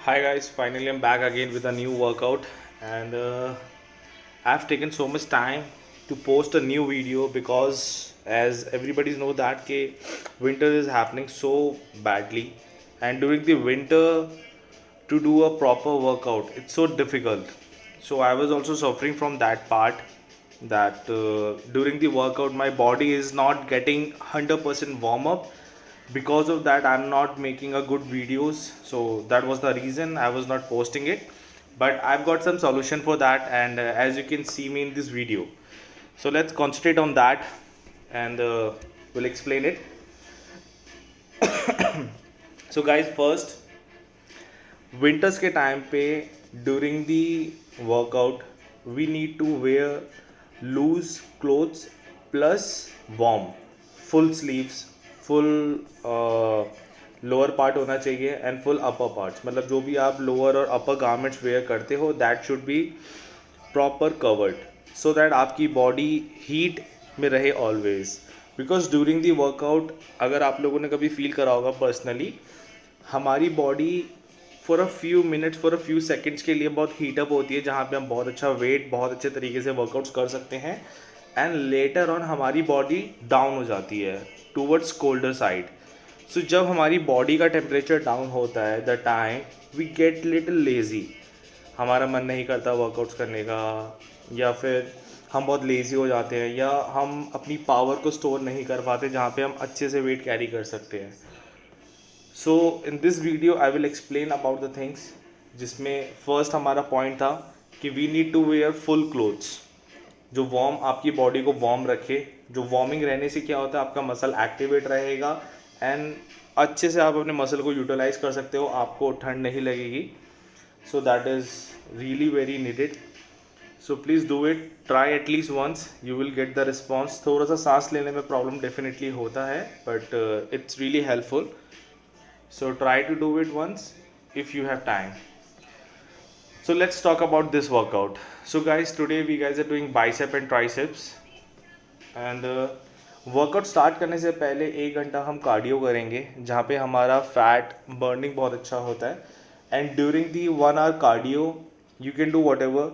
Hi guys, finally I'm back again with a new workout and I've taken so much time to post a new video because as everybody know that winter is happening so badly and during the winter to do a proper workout it's so difficult. So I was also suffering from that part that during the workout my body is not getting 100% warm up. Because of that I'm not making a good videos, so that was the reason I was not posting it. But I've got some solution for that, and as you can see me in this video, so let's concentrate on that and we'll explain it. So guys, first, winters के time पे during the workout we need to wear loose clothes plus warm, full sleeves, full lower part होना चाहिए and full upper parts, मतलब जो भी आप lower और अपर garments where करते हो that should be proper covered so that आपकी बॉडी हीट में रहे always. Because during the workout अगर आप लोगों ने कभी फील करा होगा पर्सनली, हमारी body for a few minutes, for a few seconds के लिए बहुत हीटअप होती है, जहाँ पे हम बहुत अच्छा वेट बहुत अच्छे तरीके से वर्कआउट्स कर सकते हैं एंड लेटर ऑन हमारी बॉडी डाउन हो जाती है टूवर्ड्स कोल्डर साइड। सो जब हमारी बॉडी का टेम्परेचर डाउन होता है the time we get little lazy, हमारा मन नहीं करता वर्कआउट्स करने का, या फिर हम बहुत लेज़ी हो जाते हैं, या हम अपनी पावर को स्टोर नहीं कर पाते जहाँ पे हम अच्छे से वेट कैरी कर सकते हैं। So in this video I will explain about the things, जिसमें फर्स्ट हमारा पॉइंट था कि we need to wear full clothes जो वार्म आपकी बॉडी को वार्म रखे। जो वार्मिंग रहने से क्या होता है, आपका मसल एक्टिवेट रहेगा एंड अच्छे से आप अपने मसल को यूटिलाइज कर सकते हो, आपको ठंड नहीं लगेगी। So that is really very needed, so please do it, try at least once, you will get the response. थोड़ा सा सांस लेने में प्रॉब्लम डेफिनेटली होता है but it's really helpful, so try to do it once if you have time. So let's talk about this workout. So guys, today we guys are doing bicep and triceps and workout start करने से पहले 1 घंटा हम cardio करेंगे जहाँ पे हमारा fat burning बहुत अच्छा होता है। And during the 1 hour cardio you can do whatever,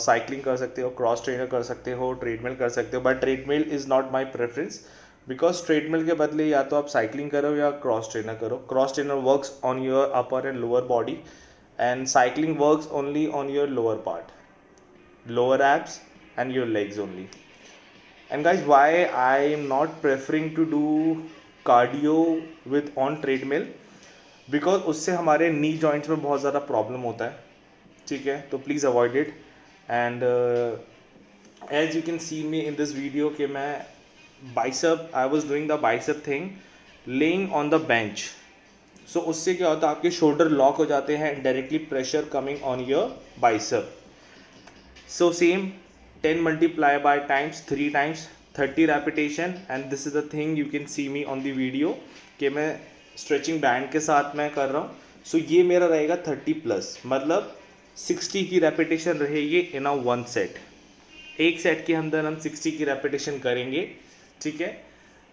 cycling कर सकते हो, क्रॉस ट्रेनर कर सकते हो, ट्रेडमिल कर सकते हो, but treadmill is not my preference because treadmill के बदले या तो आप साइकिलिंग करो या क्रॉस ट्रेनर करो। Cross trainer works on your upper and lower body and cycling works only on your lower part, lower abs and your legs only. And guys, why I am not preferring to do cardio with on treadmill, because उससे हमारे नी joints में बहुत ज़्यादा problem होता है, ठीक है, तो please avoid it. And as you can see me in this video कि मैं bicep, I was doing the bicep thing lying on the bench. So उससे क्या होता है, आपके शोल्डर लॉक हो जाते हैं, directly pressure coming on your bicep. So same 10 multiply by times 3 times 30 repetition, and this is the thing you can see me on the video कि मैं स्ट्रेचिंग बैंड के साथ मैं कर रहा हूँ। सो ये मेरा रहेगा 30+, मतलब 60 की रेपिटेशन रहेगी इन अ 1 सेट। एक सेट के अंदर हम 60 की रेपिटेशन करेंगे, ठीक है,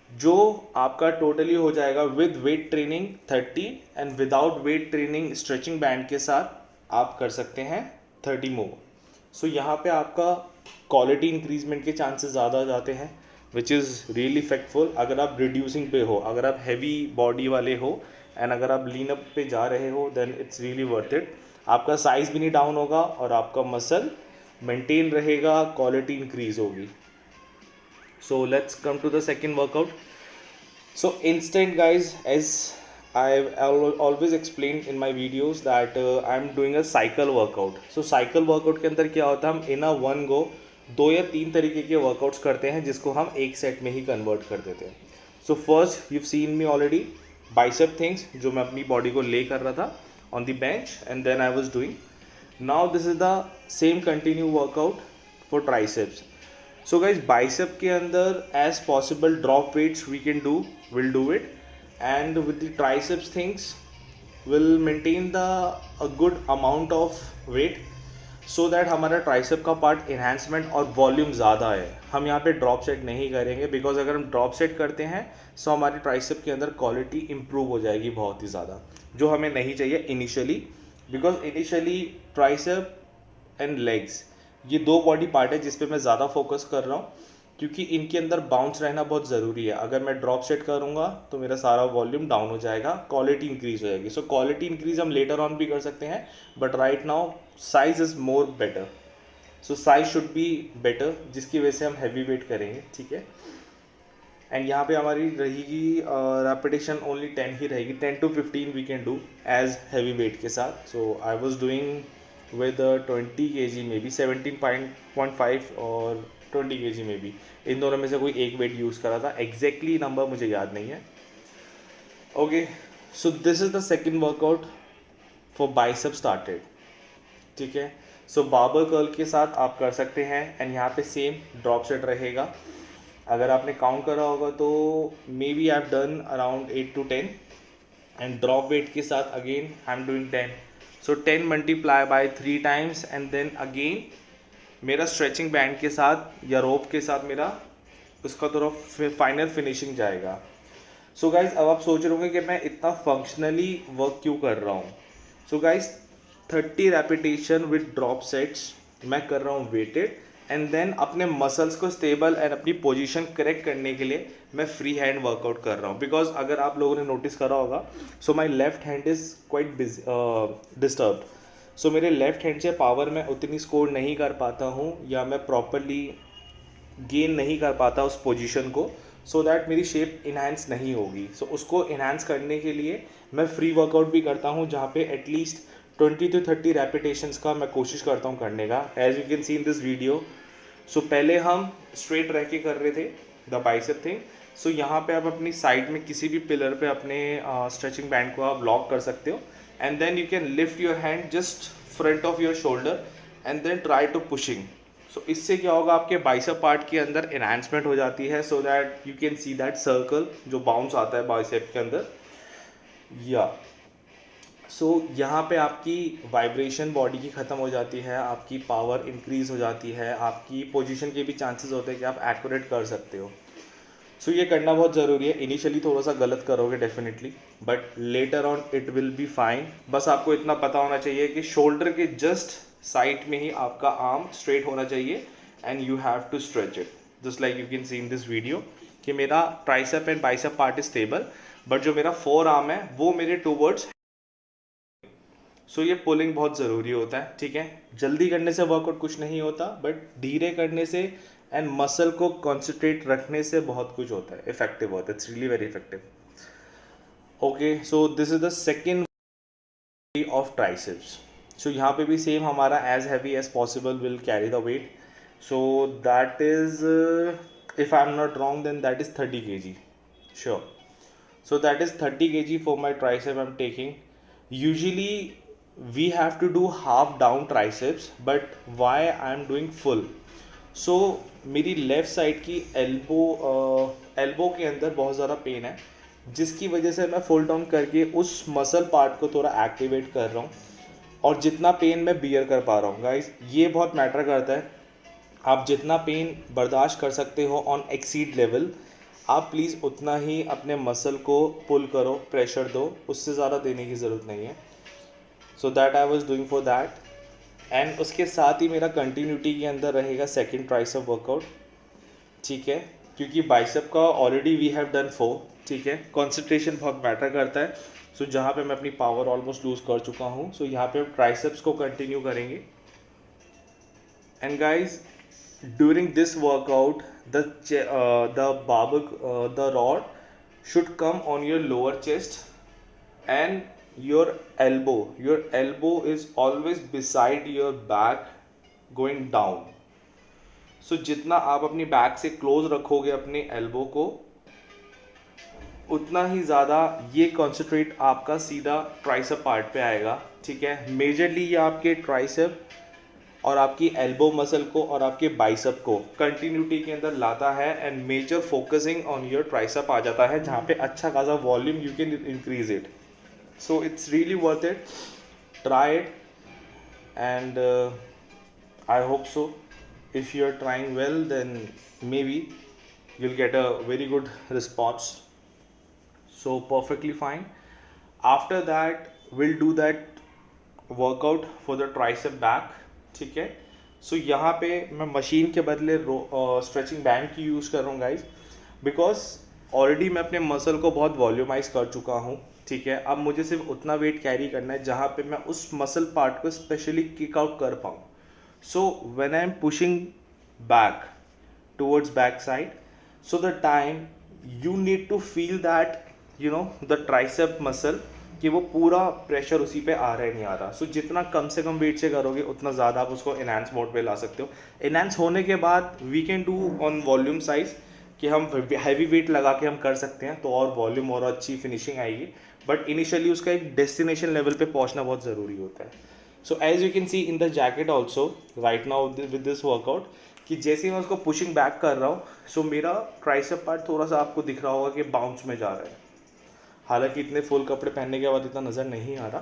जो आपका टोटली हो जाएगा with weight training 30 and without weight training stretching band के साथ आप कर सकते हैं 30 मोर। सो यहाँ पे आपका क्वालिटी इंक्रीजमेंट के चांसेस ज़्यादा आ जाते हैं विच इज़ रियली इफेक्टफुल। अगर आप रिड्यूसिंग पे हो, अगर आप हैवी बॉडी वाले हो एंड अगर आप लीन अप पे जा रहे हो, then it's really worth it. आपका साइज भी नहीं डाउन होगा और आपका मसल मेंटेन रहेगा, क्वालिटी इंक्रीज होगी। So let's come to the second workout. So instant guys, as I've always explained in my videos that I'm doing a cycle workout. So cycle workout के अंदर क्या होता है, हम इन अ वन गो 2 या 3 तरीके के वर्कआउट्स करते हैं जिसको हम एक सेट में ही कन्वर्ट कर देते हैं। So first you seen me already bicep things जो मैं अपनी बॉडी को ले कर रहा था on the bench and then I was doing. Now this is the same continue workout for triceps. So guys bicep के अंदर as possible drop weights we can do, will do it, and with the triceps things will maintain the a good amount of weight so that हमारा tricep का part enhancement और volume ज़्यादा है। हम यहाँ पे ड्रॉप सेट नहीं करेंगे बिकॉज अगर हम ड्रॉप सेट करते हैं सो हमारी ट्राइसेप के अंदर क्वालिटी इंप्रूव हो जाएगी बहुत ही ज़्यादा, जो हमें नहीं चाहिए initially. Because initially tricep and legs ये दो बॉडी पार्ट है जिस पे मैं ज़्यादा फोकस कर रहा हूँ, क्योंकि इनके अंदर बाउंस रहना बहुत ज़रूरी है. अगर मैं ड्रॉप सेट करूँगा तो मेरा सारा वॉल्यूम डाउन हो जाएगा, क्वालिटी इंक्रीज हो जाएगी. सो क्वालिटी इंक्रीज हम लेटर ऑन भी कर सकते हैं, but right now size is more better. So size should be better, जिसकी वजह से हम हैवी वेट करेंगे. ठीक है. एंड यहाँ पे हमारी रहेगी रेपिटेशन ओनली 10 ही रहेगी. 10 to 15 we can do as heavy weight के साथ. So I was doing with 20 kg maybe 17.5 और 20 kg में भी. इन दोनों में से कोई एक वेट यूज़ करा था. एग्जैक्टली नंबर मुझे याद नहीं है. Okay, so this is the second workout for bicep started. ठीक है. सो बार्बल कर्ल के साथ आप कर सकते हैं. एंड यहाँ पे सेम ड्रॉप सेट रहेगा. अगर आपने काउंट करा होगा तो maybe I have done around 8 to 10. And drop weight के साथ again I am doing 10. So 10 multiply by 3 times and then again मेरा स्ट्रेचिंग बैंड के साथ या रोप के साथ मेरा उसका थोड़ा फाइनल फिनिशिंग जाएगा. सो गाइज अब आप सोच रहे होंगे कि मैं इतना फंक्शनली वर्क क्यों कर रहा हूँ. So guys 30 repetition with drop sets मैं कर रहा हूँ वेटेड. एंड देन अपने मसल्स को स्टेबल एंड अपनी पोजीशन करेक्ट करने के लिए मैं फ्री हैंड वर्कआउट कर रहा हूँ. बिकॉज अगर आप लोगों ने नोटिस करा होगा, so my left hand is quite disturb. So मेरे लेफ्ट हैंड से पावर मैं उतनी स्कोर नहीं कर पाता हूँ, या मैं प्रॉपरली गेन नहीं कर पाता उस पोजीशन को, सो दैट मेरी शेप इन्हांस नहीं होगी. सो उसको इन्हांस करने के लिए मैं फ्री वर्कआउट भी करता हूँ, जहाँ पे एटलीस्ट 20 to 30 रेपिटेशंस का मैं कोशिश करता हूँ करने का. As you can see in this video. So पहले हम स्ट्रेट रह के कर रहे थे द बाइसेप थिंग. सो यहाँ पे आप अपनी साइड में किसी भी पिलर पे अपने स्ट्रेचिंग बैंड को आप लॉक कर सकते हो. And then you can lift your hand just front of your shoulder and then try to pushing. So इससे क्या होगा, आपके बाइसेप पार्ट के अंदर एनहांसमेंट हो जाती है, so that you can see that circle जो बाउंस आता है बाइसेप के अंदर. या सो यहाँ पे आपकी वाइब्रेशन बॉडी की ख़त्म हो जाती है, आपकी पावर इंक्रीज हो जाती है, आपकी पोजीशन के भी चांसेस होते हैं कि आप एक्यूरेट कर सकते हो. सो ये करना बहुत ज़रूरी है. इनिशियली थोड़ा सा गलत करोगे definitely, but later on it will be fine. बस आपको इतना पता होना चाहिए कि शोल्डर के जस्ट साइड में ही आपका आर्म स्ट्रेट होना चाहिए and you have to stretch it just like you can see in this video कि मेरा tricep and bicep part is stable, but जो मेरा फोर आर्म है वो मेरे टूवर्ड्स. सो ये पुलिंग बहुत ज़रूरी होता है. ठीक है. जल्दी करने से वर्कआउट कुछ नहीं होता, बट धीरे करने से एंड मसल को कॉन्सेंट्रेट रखने से बहुत कुछ होता है, इफेक्टिव होता है. It's really very effective. Okay, so this is the second of triceps. So यहाँ पे भी सेम हमारा as heavy as possible will carry the weight. So that is, if I am not wrong then that is 30 kg. Sure. So that is 30 kg for my tricep I'm taking. Usually we have to do half down triceps, but why I'm doing full? So मेरी left side की elbow के अंदर बहुत ज़्यादा pen है, जिसकी वजह से मैं फुल डाउन करके उस मसल पार्ट को थोड़ा एक्टिवेट कर रहा हूँ, और जितना पेन मैं बियर कर पा रहा हूँ. गाइस ये बहुत मैटर करता है. आप जितना पेन बर्दाश्त कर सकते हो ऑन एक्सीड लेवल, आप प्लीज़ उतना ही अपने मसल को पुल करो, प्रेशर दो, उससे ज़्यादा देने की ज़रूरत नहीं है. So that I was doing for that. And उसके साथ ही मेरा कंटिन्यूटी के अंदर रहेगा सेकेंड ट्राइसेप वर्कआउट. ठीक है. क्योंकि बाइसेप का ऑलरेडी वी हैव डन 4. ठीक है. कॉन्सेंट्रेशन बहुत मैटर करता है. सो जहाँ पे मैं अपनी पावर ऑलमोस्ट लूज़ कर चुका हूँ, सो यहाँ पे हम ट्राइसेप्स को कंटिन्यू करेंगे. And guys during this workout the rod should come on your lower chest, and your elbow is always beside your back going down. So जितना आप अपनी बैक से क्लोज रखोगे अपने एल्बो को, उतना ही ज़्यादा ये कॉन्सेंट्रेट आपका सीधा ट्राइसेप पार्ट पे आएगा. ठीक है. मेजरली ये आपके ट्राइसेप और आपकी एल्बो मसल को और आपके बाइसेप को कंटिन्यूटी के अंदर लाता है, and major focusing on your tricep आ जाता है, जहाँ पे अच्छा खासा volume you can increase it. So it's really worth it. Try it and I hope so. If you are trying well then maybe you'll get a very good response. So perfectly fine. After that we'll do that workout for the tricep back, ठीक है। सो यहाँ पे मैं machine के बदले stretching band की use कर रहा हूँ गाइज, बिकॉज ऑलरेडी मैं अपने मसल को बहुत वॉल्यूमाइज कर चुका हूँ, ठीक है। अब मुझे सिर्फ उतना वेट कैरी करना है जहाँ पे मैं उस मसल पार्ट को स्पेशली किक आउट कर पाऊँ। So when I am pushing back towards back side, so the time you need to feel that, you know, the tricep muscle कि वो पूरा प्रेशर उसी पे आ रहा है नहीं आ रहा। सो जितना कम से कम वेट से करोगे उतना ज़्यादा आप उसको इनहांस मोड पे ला सकते हो। इनहांस होने के बाद we can do on volume size कि हम हैवी वेट लगा के हम कर सकते हैं, तो और वॉल्यूम और अच्छी फिनिशिंग आएगी। बट इनिशियली उसका एक डेस्टिनेशन लेवल पे पहुंचना बहुत ज़रूरी होता है। So as you can see in the jacket also right now with this workout कि जैसे ही मैं उसको पुशिंग बैक कर रहा हूँ, सो मेरा ट्राइसेप पार्ट थोड़ा सा आपको दिख रहा होगा कि बाउंस में जा रहा है। हालांकि इतने फुल कपड़े पहनने के बाद इतना नज़र नहीं आ रहा,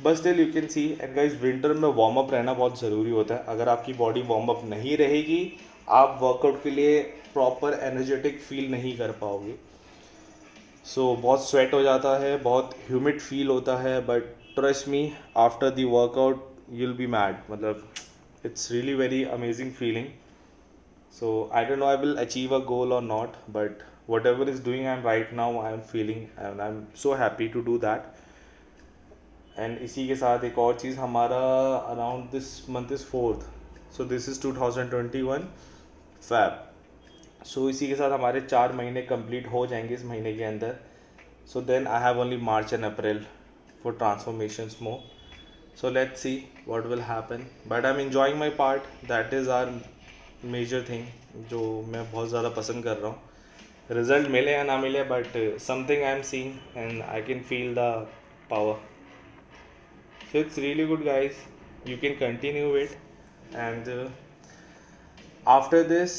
but still you can C. And guys, winter में वार्म अप रहना बहुत ज़रूरी होता है। अगर आपकी बॉडी वार्म अप नहीं रहेगी, आप वर्कआउट के लिए प्रॉपर एनर्जेटिक फील नहीं कर पाओगे। सो बहुत स्वेट हो जाता है, बहुत ह्यूमिड फील होता है, but trust me, after the workout you will be mad. मतलब it's really very amazing feeling. So I don't know I will achieve a goal or not, but whatever is doing I'm right now, I'm feeling and I'm so happy to do that. And इसी के साथ एक और चीज़, हमारा around this month is 4th, so this is 2021 Feb. So इसी के साथ हमारे 4 महीने complete हो जाएंगे इस महीने के अंदर. So then I have only March and April for transformations more. So let's see what will happen. But I'm enjoying my part. That is our major thing, जो मैं बहुत ज़्यादा पसंद कर रहा हूँ। रिजल्ट मिले या ना मिले, but something I am seeing and I can feel the power. So it's really good guys, you can continue it. And after this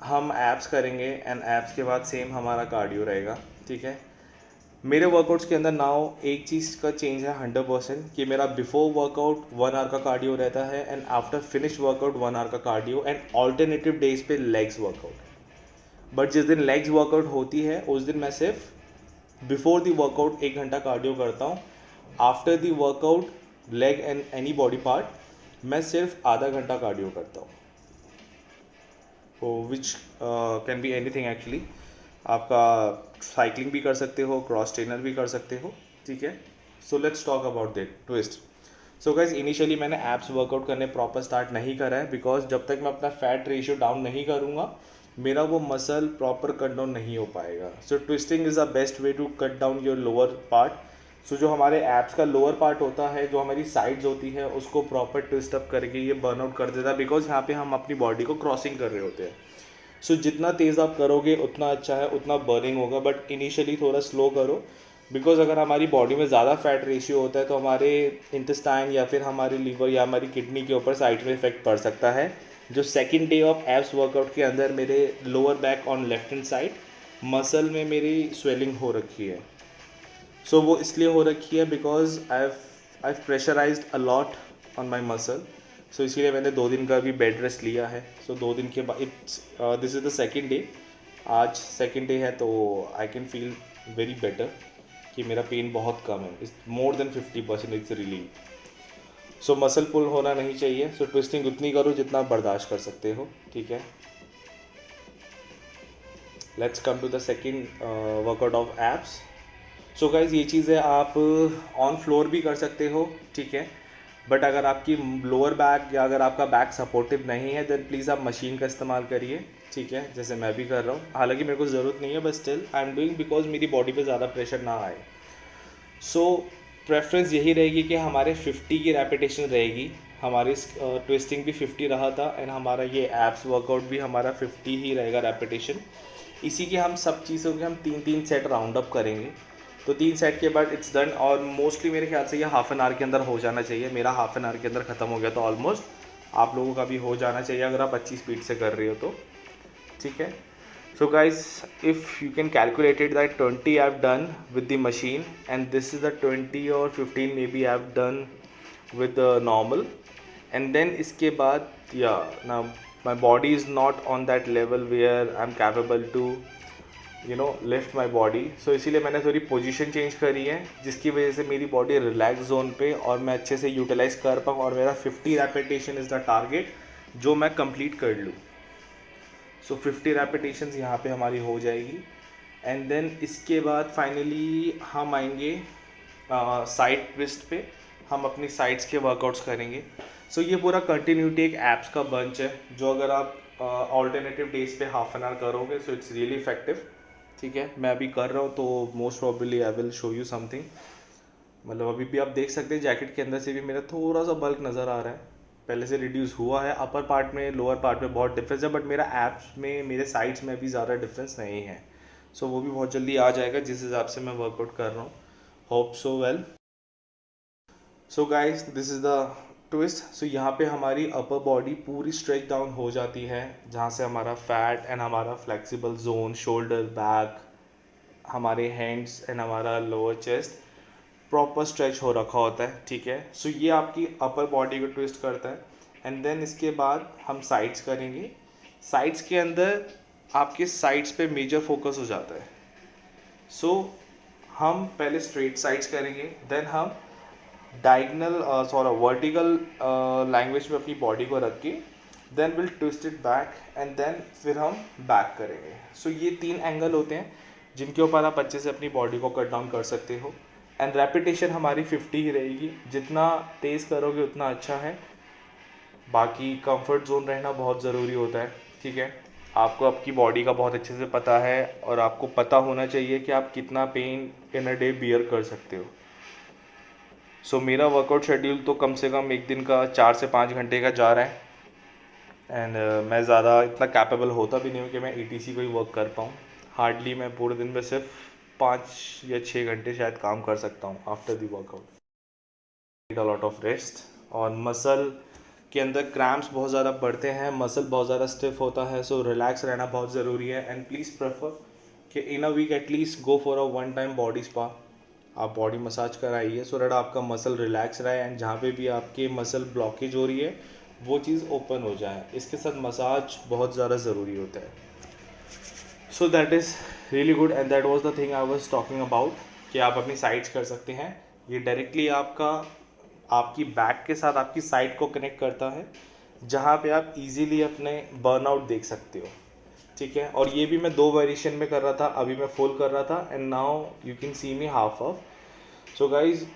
हम एब्स करेंगे, एंड एब्स के बाद सेम हमारा कार्डियो रहेगा, ठीक है। मेरे वर्कआउट्स के अंदर नाउ एक चीज़ का चेंज है 100% कि मेरा बिफोर वर्कआउट 1 आवर का कार्डियो रहता है, and after finish workout 1 hour का कार्डियो, एंड ऑल्टरनेटिव डेज पे लेग्स वर्कआउट। बट जिस दिन लेग्स वर्कआउट होती है उस दिन मैं सिर्फ बिफोर द वर्कआउट 1 घंटा कार्डियो करता हूँ। After the workout leg and any body part मैं सिर्फ आधा घंटा कार्डियो करता हूँ, which can be anything actually. आपका साइकिलिंग भी कर सकते हो, क्रॉस ट्रेनर भी कर सकते हो, ठीक है। So let's talk about that twist. So guys, initially मैंने एब्स वर्कआउट करने प्रॉपर स्टार्ट नहीं करा है, बिकॉज जब तक मैं अपना फैट रेशियो डाउन नहीं करूँगा मेरा वो मसल प्रॉपर कट डाउन नहीं हो पाएगा। So twisting is the best way to cut down your lower part. So जो हमारे एब्स का लोअर पार्ट होता है, जो हमारी साइड्स होती है, उसको प्रॉपर ट्विस्ट अप करके ये बर्नआउट कर देता है, बिकॉज यहाँ पे हम अपनी बॉडी को क्रॉसिंग कर रहे होते हैं। सो जितना तेज़ आप करोगे उतना अच्छा है, उतना बर्निंग होगा, बट इनिशियली थोड़ा स्लो करो, बिकॉज अगर हमारी बॉडी में ज़्यादा फैट रेशियो होता है तो हमारे इंटेस्टाइन या फिर हमारे लीवर या हमारी किडनी के ऊपर साइड में इफेक्ट पड़ सकता है। जो second day of abs workout के अंदर मेरे lower back on left hand side muscle में मेरी स्वेलिंग हो रखी है। सो वो इसलिए हो रखी है because I pressurised a lot on my muscle. So इसीलिए मैंने 2 दिन का भी बेड रेस्ट लिया है। सो 2 दिन के बाद this is the second day, आज सेकेंड डे है, तो I can feel very better कि मेरा पेन बहुत कम है, it's more than 50% it's relieve. So muscle pull होना नहीं चाहिए। सो ट्विस्टिंग उतनी करो जितना आप बर्दाश्त कर सकते हो, ठीक है। Let's come to the second workout of abs. So guys, ये चीज़ें आप ऑन फ्लोर भी कर सकते हो, ठीक है। बट अगर आपकी लोअर बैक या अगर आपका बैक सपोर्टिव नहीं है देन प्लीज़ आप मशीन का इस्तेमाल करिए, ठीक है, जैसे मैं भी कर रहा हूँ। हालांकि मेरे को ज़रूरत नहीं है, but still I am doing because मेरी बॉडी पे ज़्यादा प्रेशर ना आए। सो प्रेफरेंस यही रहेगी कि हमारे 50 की रेपिटेशन रहेगी। हमारी ट्विस्टिंग भी 50 रहा था, एंड हमारा ये एब्स वर्कआउट भी हमारा 50 ही रहेगा रेपिटेशन। इसी के हम सब चीज़ों के हम 3-3 सेट राउंड अप करेंगे, तो 3 सेट के बाद इट्स डन। और मोस्टली मेरे ख्याल से ये हाफ एन आवर के अंदर हो जाना चाहिए। मेरा हाफ एन आवर के अंदर ख़त्म हो गया, तो ऑलमोस्ट आप लोगों का भी हो जाना चाहिए अगर आप अच्छी स्पीड से कर रहे हो तो, ठीक है। So guys, if you can calculate it that 20 I've done with the machine, and this is the 20 or 15 maybe I've done with the normal, and then इसके बाद yeah, now my body is not on that level where I'm capable to lift my body. So इसीलिए मैंने थोड़ी position change करी है, जिसकी वजह से मेरी बॉडी रिलैक्स जोन पे और मैं अच्छे से यूटिलाइज कर पाऊँ, और मेरा 50 रेपिटेशन इज़ द टारगेट जो मैं कंप्लीट कर लूँ. सो 50 रेपिटेशंस यहाँ पे हमारी हो जाएगी. एंड देन इसके बाद फाइनली हम आएंगे साइड ट्विस्ट पे. हम अपनी साइड्स के वर्कआउट्स करेंगे. सो ये पूरा कंटिन्यूटी एक एप्स का बंच है, जो अगर आप ऑल्टरनेटिव डेज पे हाफ एन आवर करोगे सो इट्स रियली इफेक्टिव. ठीक है, मैं अभी कर रहा हूँ तो most probably I will show you something. मतलब अभी भी आप देख सकते हैं जैकेट के अंदर से भी मेरा थोड़ा सा बल्क नज़र आ रहा है. पहले से रिड्यूस हुआ है. अपर पार्ट में लोअर पार्ट में बहुत डिफरेंस है, बट मेरा एप्स में मेरे साइड्स में भी ज़्यादा डिफरेंस नहीं है. सो वो भी बहुत जल्दी आ जाएगा जिस हिसाब से मैं वर्कआउट कर रहा हूँ. Hope so well. So guys, this is the twist. So यहाँ पे हमारी अपर बॉडी पूरी स्ट्रेच डाउन हो जाती है, जहाँ से हमारा फैट एंड हमारा फ्लेक्सिबल जोन, शोल्डर, बैक, हमारे हैंड्स एंड हमारा लोअर चेस्ट प्रॉपर स्ट्रेच हो रखा होता है. ठीक है, सो ये आपकी अपर बॉडी को ट्विस्ट करता है. एंड देन इसके बाद हम साइड्स करेंगे. साइड्स के अंदर आपके साइड्स पे मेजर फोकस हो जाता है. सो हम पहले स्ट्रेट साइड्स करेंगे, देन हम डायगनल वर्टिकल लैंग्वेज में अपनी बॉडी को रख के then will twist it back, and then फिर हम बैक करेंगे. सो ये 3 एंगल होते हैं जिनके ऊपर आप अच्छे से अपनी बॉडी को कट डाउन कर सकते हो. एंड रेपिटेशन हमारी 50 ही रहेगी. जितना तेज़ करोगे उतना अच्छा है. बाकी कंफर्ट जोन रहना बहुत ज़रूरी होता है. ठीक है, आपको आपकी बॉडी का बहुत अच्छे से पता है, और आपको पता होना चाहिए कि आप कितना pain in a day bear कर सकते हो. सो मेरा वर्कआउट शेड्यूल तो कम से कम एक दिन का 4 से 5 घंटे का जा रहा है. एंड मैं ज़्यादा इतना कैपेबल होता भी नहीं हूँ कि मैं ETC को ही वर्क कर पाऊँ. हार्डली मैं पूरे दिन में सिर्फ 5 या 6 घंटे शायद काम कर सकता हूँ after the workout. A lot of rest. और मसल के अंदर क्रैम्प्स बहुत ज़्यादा बढ़ते हैं, मसल बहुत ज़्यादा स्टिफ होता है. सो रिलैक्स रहना बहुत ज़रूरी है. एंड प्लीज़ प्रेफर कि in a week at least go for a 1 time body spa. आप बॉडी मसाज कराइए सो दैट आपका मसल रिलैक्स रहे, एंड जहाँ पे भी आपके मसल ब्लॉकेज हो रही है वो चीज़ ओपन हो जाए. इसके साथ मसाज बहुत ज़्यादा ज़रूरी होता है. सो that is really good, and that was the thing I was talking about कि आप अपनी साइड्स कर सकते हैं. ये डायरेक्टली आपकी बैक के साथ आपकी साइड को कनेक्ट करता है, जहाँ पे आप इजीली अपने बर्नआउट देख सकते हो. ठीक है, और ये भी मैं 2 वेरिएशन में कर रहा था. अभी मैं फुल कर रहा था, and now you can see me half off. So guys,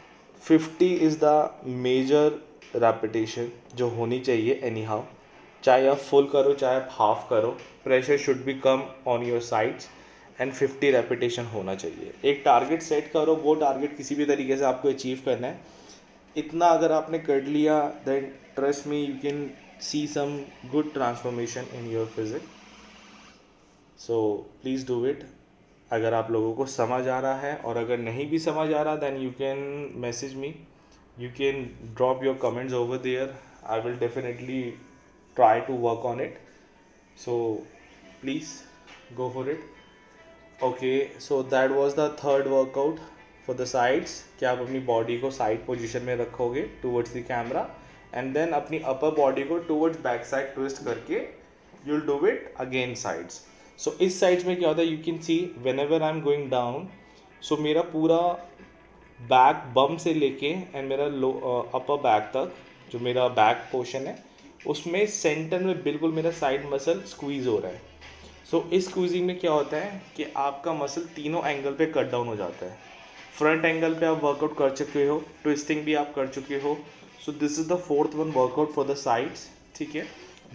50 is the major repetition जो होनी चाहिए एनी हाउ. चाहे आप फुल करो चाहे आप हाफ करो, pressure should be come on your sides, and 50 repetition होना चाहिए. एक टारगेट सेट करो, वो टारगेट किसी भी तरीके से आपको अचीव करना है. इतना अगर आपने कर लिया, then trust me you can see some good transformation in your physique. So please do it. अगर आप लोगों को समझ आ रहा है, और अगर नहीं भी समझ आ रहा, then you can message me, you can drop your comments over there. I will definitely try to work on it. So please go for it. Okay, so that was the third workout for the sides कि आप अपनी body को side position में रखोगे towards the camera, and then अपनी upper body को towards back side twist करके you will do it again sides. So इस साइड्स में क्या होता है, you can see whenever I am going down, so मेरा पूरा बैक बम से लेके एंड मेरा अपर बैक तक जो मेरा बैक पोर्शन है उसमें सेंटर में बिल्कुल मेरा साइड मसल स्क्वीज़ हो रहा है. सो इस स्क्वीजिंग में क्या होता है कि आपका मसल तीनों एंगल पे कट डाउन हो जाता है. फ्रंट एंगल पे आप वर्कआउट कर चुके हो, ट्विस्टिंग भी आप कर चुके हो. So this is the fourth one workout for the sides. ठीक है,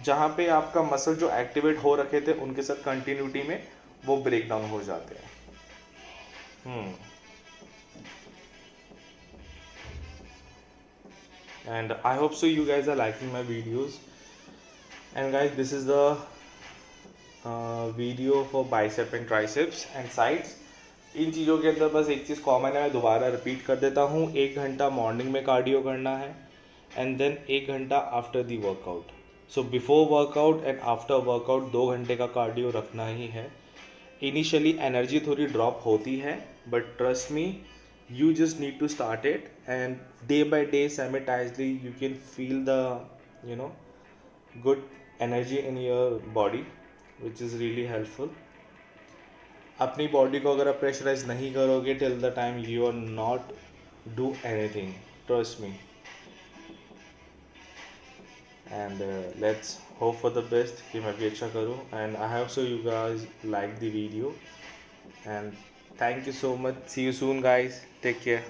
जहाँ पे आपका मसल जो एक्टिवेट हो रखे थे उनके साथ कंटिन्यूटी में वो ब्रेक डाउन हो जाते हैं. And I hope so you guys are liking my videos. And guys, this is the video for bicep and triceps and sides. इन चीज़ों के अंदर बस एक चीज़ कॉमन है, मैं दोबारा रिपीट कर देता हूँ. 1 घंटा मॉर्निंग में कार्डियो करना है, एंड देन 1 घंटा after the workout. So before workout and after workout 2 घंटे का कार्डियो रखना ही है. इनिशियली एनर्जी थोड़ी ड्रॉप होती है, but trust me, you just need to start it, and day by day simultaneously you can feel the you know good energy in your body, which is really helpful. अपनी body को अगर आप pressurize नहीं करोगे till the time you are not do anything, trust me. And let's hope for the best कि मैं भी अच्छा करूँ. And I hope so you guys like the video. And thank you so much. See you soon guys. Take care.